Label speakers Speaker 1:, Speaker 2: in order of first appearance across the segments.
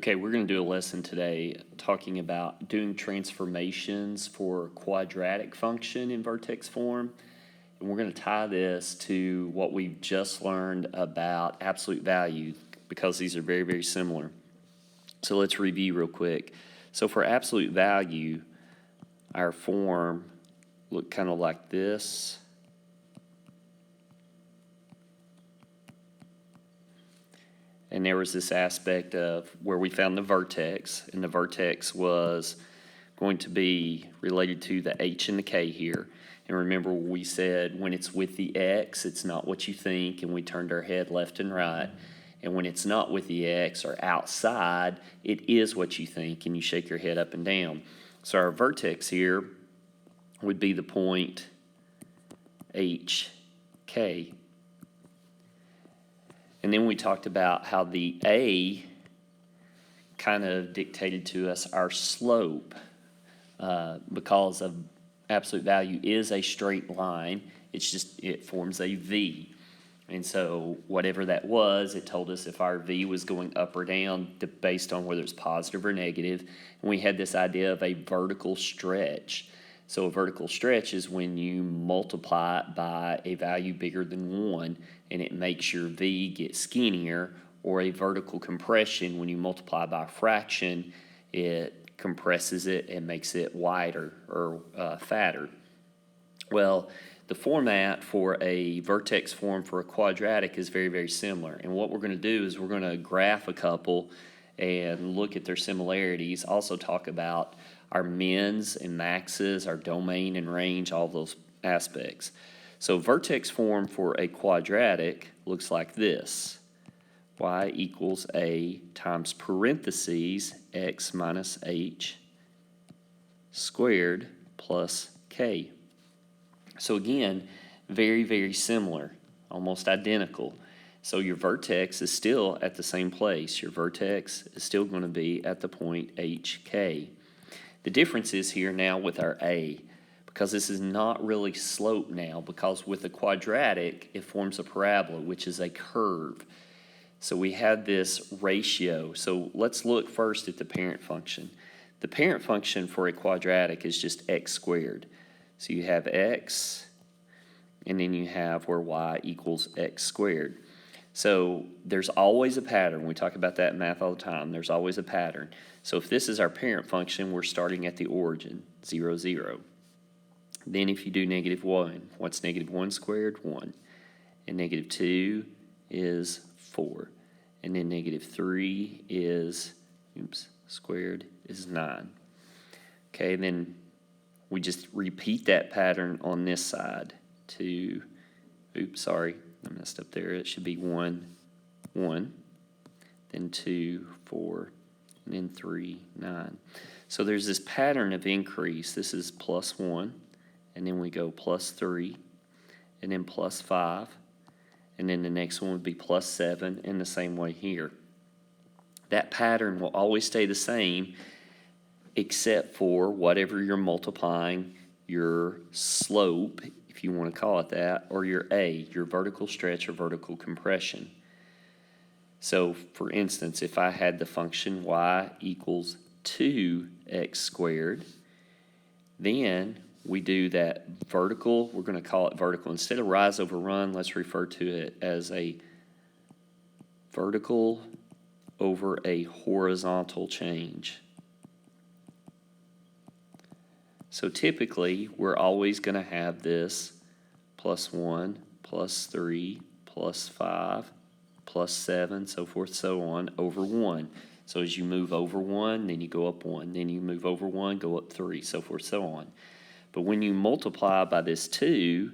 Speaker 1: Okay, we're going to do a lesson today talking about doing transformations for quadratic function in vertex form. And we're going to tie this to what we've just learned about absolute value because these are very, very similar. So let's review real quick. So for absolute value, our form looked kind of like this. And there was this aspect of where we found the vertex, and the vertex was going to be related to the h and the k here. And remember, we said when it's with the x, it's not what you think, and we turned our head left and right. And when it's not with the x or outside, it is what you think, and you shake your head up and down. So our vertex here would be the point hk. And then we talked about how the A kind of dictated to us our slope because of absolute value is a straight line. It's just, it forms a V. And so whatever that was, it told us if our V was going up or down based on whether it's positive or negative. And we had this idea of a vertical stretch. So a vertical stretch is when you multiply it by a value bigger than 1, and it makes your V get skinnier, or a vertical compression, when you multiply by a fraction, it compresses it and makes it wider or fatter. Well, the format for a vertex form for a quadratic is very, very similar. And what we're going to do is we're going to graph a couple and look at their similarities, also talk about our mins and maxes, our domain and range, all those aspects. So vertex form for a quadratic looks like this. Y equals A times parentheses x minus h squared plus k. So again, very, very similar, almost identical. So your vertex is still at the same place. Your vertex is still going to be at the point hk. The difference is here now with our A, because this is not really slope now, because with a quadratic, it forms a parabola, which is a curve. So we have this ratio. So let's look first at the parent function. The parent function for a quadratic is just x squared. So you have x, and then you have where y equals x squared. So there's always a pattern. We talk about that in math all the time. There's always a pattern. So if this is our parent function, we're starting at the origin, 0, 0. Then if you do negative 1, what's negative 1 squared? 1. And negative 2 is 4. And then negative 3 is, squared is 9. Okay, and then we just repeat that pattern on this side. 2, I messed up there. It should be 1, 1, then 2, 4, and then 3, 9. So there's this pattern of increase. This is plus 1, and then we go plus 3, and then plus 5, and then the next one would be plus 7, and the same way here. That pattern will always stay the same except for whatever you're multiplying, your slope, if you want to call it that, or your A, your vertical stretch or vertical compression. So, for instance, if I had the function y equals 2x squared, then we do that vertical, we're going to call it vertical. Instead of rise over run, let's refer to it as a vertical over a horizontal change. So typically, we're always going to have this plus 1, plus 3, plus 5, plus 7, so forth, so on, over 1. So as you move over 1, then you go up 1. Then you move over 1, go up 3, so forth, so on. But when you multiply by this 2,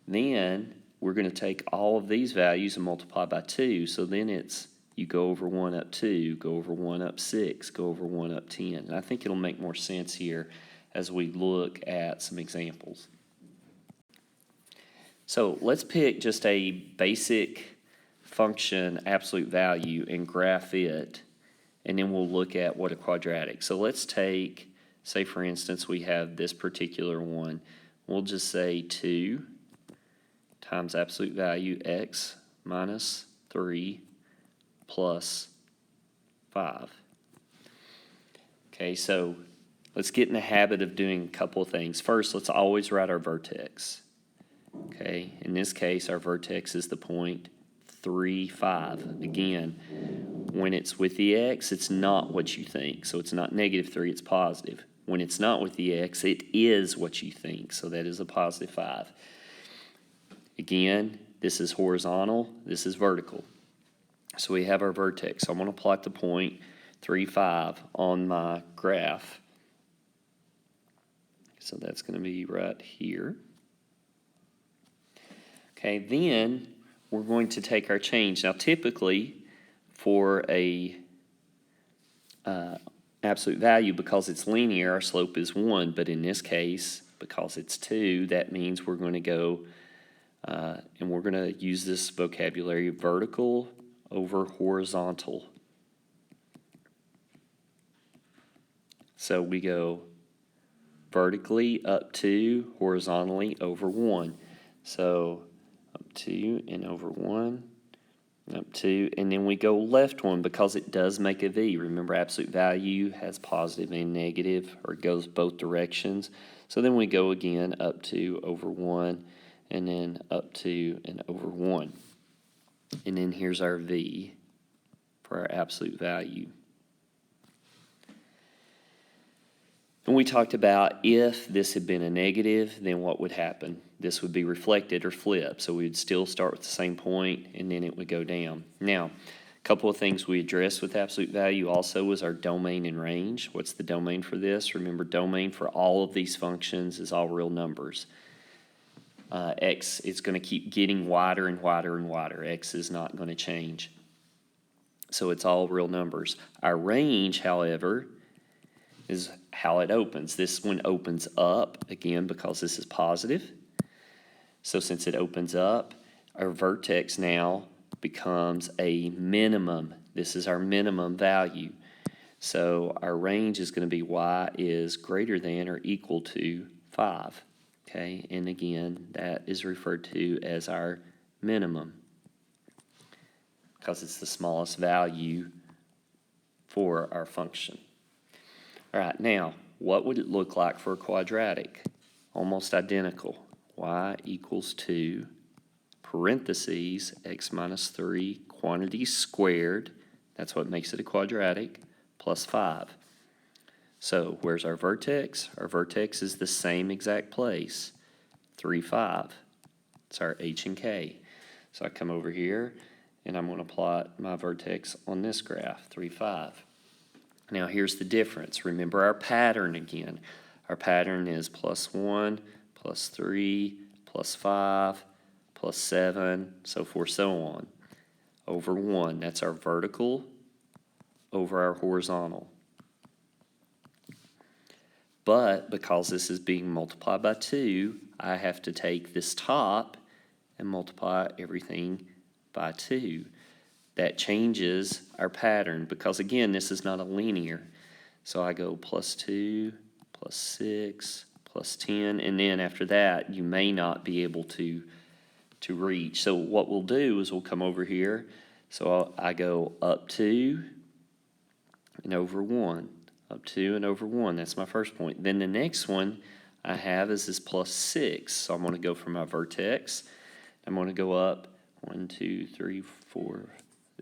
Speaker 1: then we're going to take all of these values and multiply by 2. So then it's you go over 1 up 2, go over 1 up 6, go over 1 up 10. And I think it'll make more sense here as we look at some examples. So let's pick just a basic function, absolute value, and graph it, and then we'll look at what a quadratic. So let's take, say for instance, we have this particular one. We'll just say 2 times absolute value x minus 3 plus 5. Okay, so let's get in the habit of doing a couple of things. First, let's always write our vertex. Okay, in this case, our vertex is the point 3, 5. Again, when it's with the x, it's not what you think. So it's not -3, it's positive. When it's not with the x, it is what you think. So that is a positive 5. Again, this is horizontal, this is vertical. So we have our vertex. So I'm going to plot the point 3, 5 on my graph. So that's going to be right here. Okay, then we're going to take our change. Now typically for a absolute value, because it's linear, our slope is 1, but in this case, because it's 2, that means we're going to go and we're going to use this vocabulary: vertical over horizontal. So we go vertically up 2, horizontally over 1. So up 2 and over 1, up 2, and then we go left 1 because it does make a V. Remember, absolute value has positive and negative, or it goes both directions. So then we go again up 2 over 1, and then up 2 and over 1. And then here's our V for our absolute value. And we talked about if this had been a negative, then what would happen? This would be reflected or flipped. So we would still start with the same point, and then it would go down. Now, a couple of things we addressed with absolute value also was our domain and range. What's the domain for this? Remember, domain for all of these functions is all real numbers. X, it's going to keep getting wider and wider and wider. X is not going to change. So it's all real numbers. Our range, however, is how it opens. This one opens up, again, because this is positive. So since it opens up, our vertex now becomes a minimum. This is our minimum value. So our range is going to be y is greater than or equal to 5. Okay, and again, that is referred to as our minimum because it's the smallest value for our function. All right, now, what would it look like for a quadratic? Almost identical. Y equals 2, parentheses, x minus 3, quantity squared, that's what makes it a quadratic, plus 5. So where's our vertex? Our vertex is the same exact place, 3, 5. It's our H and K. So I come over here, and I'm going to plot my vertex on this graph, 3, 5. Now here's the difference. Remember our pattern again. Our pattern is plus 1, plus 3, plus 5, plus 7, so forth, so on, over 1. That's our vertical over our horizontal. But because this is being multiplied by 2, I have to take this top and multiply everything by 2. That changes our pattern because, again, this is not a linear. So I go plus 2, plus 6, plus 10, and then after that, you may not be able to reach. So what we'll do is we'll come over here. So I go up 2 and over 1. Up 2 and over 1. That's my first point. Then the next one I have is this plus 6. So I'm going to go for my vertex. I'm going to go up 1, 2, 3, 4.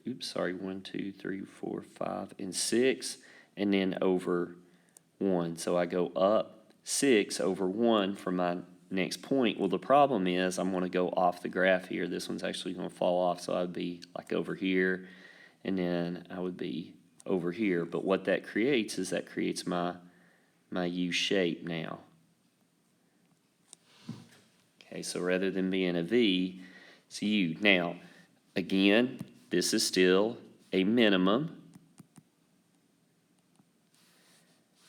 Speaker 1: 1, 2, 3, 4, 5, and 6, and then over 1. So I go up 6 over 1 for my next point. Well, the problem is I'm going to go off the graph here. This one's actually going to fall off, so I'd be like over here, and then I would be over here. But what that creates is that creates my U shape now. Okay, so rather than being a V, it's a U. Now, again, this is still a minimum,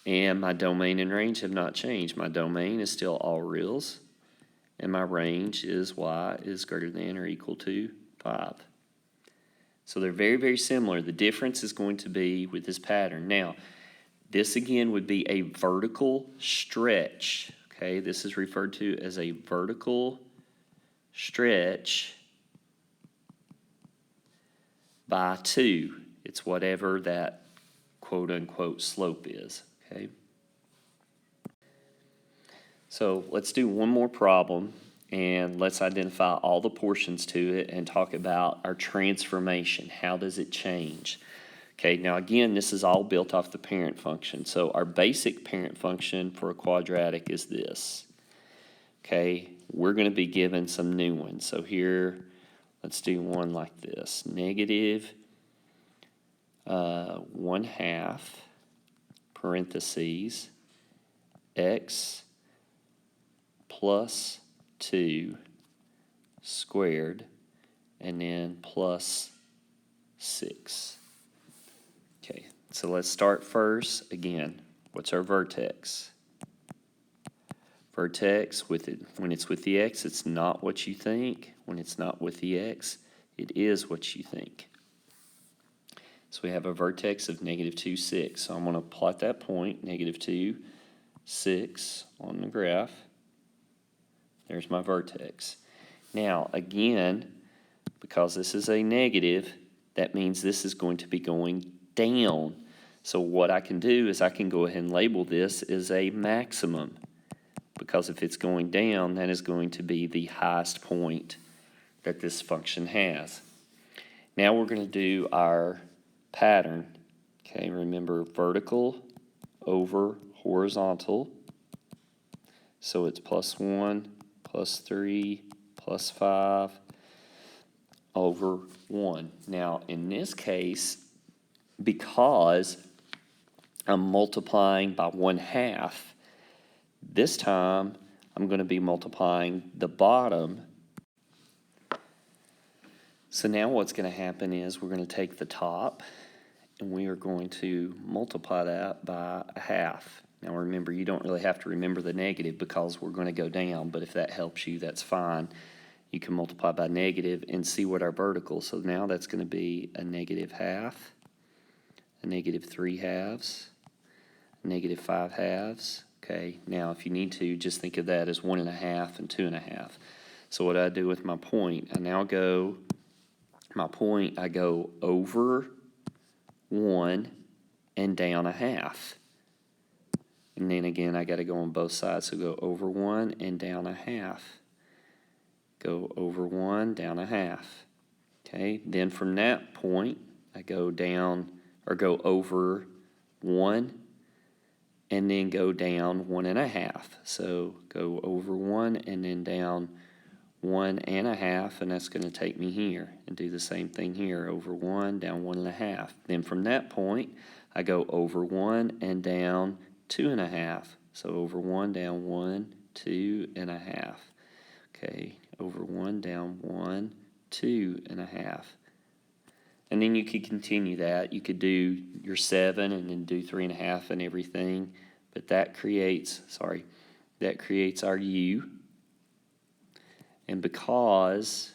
Speaker 1: and my domain and range have not changed. My domain is still all reals, and my range is y is greater than or equal to 5. So they're very, very similar. The difference is going to be with this pattern. Now, this again would be a vertical stretch. Okay, this is referred to as a vertical stretch by 2. It's whatever that quote-unquote slope is, okay? So let's do one more problem, and let's identify all the portions to it and talk about our transformation. How does it change? Okay, now again, this is all built off the parent function. So our basic parent function for a quadratic is this. Okay, we're going to be given some new ones. So here, let's do one like this. Negative 1/2 parentheses x plus 2 squared, and then plus 6. Okay, so let's start first. Again, what's our vertex? Vertex, when it's with the x, it's not what you think. When it's not with the x, it is what you think. So we have a vertex of negative 2, 6. So I'm going to plot that point, negative 2, 6 on the graph. There's my vertex. Now, again, because this is a negative, that means this is going to be going down. So what I can do is I can go ahead and label this as a maximum, because if it's going down, that is going to be the highest point that this function has. Now we're going to do our pattern. Okay, remember vertical over horizontal. So it's plus 1, plus 3, plus 5 over 1. Now in this case, because I'm multiplying by 1/2, this time I'm going to be multiplying the bottom. So now what's going to happen is we're going to take the top and we are going to multiply that by 1/2. Now remember, you don't really have to remember the negative because we're going to go down, but if that helps you, that's fine. You can multiply by negative and see what our vertical. So now that's going to be a negative 1/2, a negative 3/2, a negative 5/2. Okay, now if you need to, just think of that as 1.5 and 2.5. So what I do with my point, I now go, I go over 1 and down 1/2. And then again, I got to go on both sides. So go over 1 and down 1/2. Go over 1, down 1/2. Okay, then from that point, I go down, or go over 1, and then go down 1.5. So go over 1 and then down 1.5, and that's going to take me here. And do the same thing here, over 1, down 1.5. Then from that point, I go over 1 and down 2.5. So over 1, down 1, 2.5. Okay, over 1, down 1, 2.5. And then you could continue that. You could do your 7 and then do 3.5 and everything. But that creates, our u. And because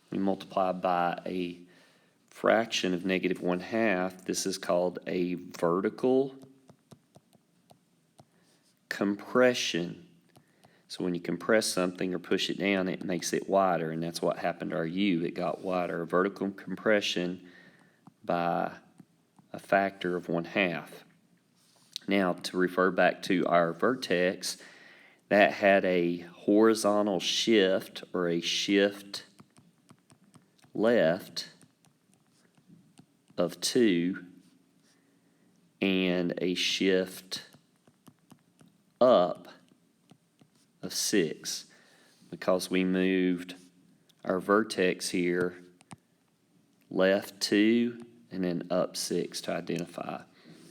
Speaker 1: we multiply by a fraction of negative 1/2, this is called a vertical compression. So when you compress something or push it down, it makes it wider, and that's what happened to our u. It got wider. A vertical compression by a factor of 1/2. Now, to refer back to our vertex, that had a horizontal shift, or a shift left of 2, and a shift up of 6, because we moved our vertex here left 2 and then up 6 to identify.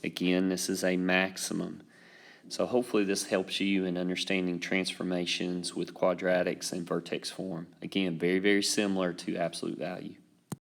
Speaker 1: Again, this is a maximum. So hopefully this helps you in understanding transformations with quadratics and vertex form. Again, very, very similar to absolute value.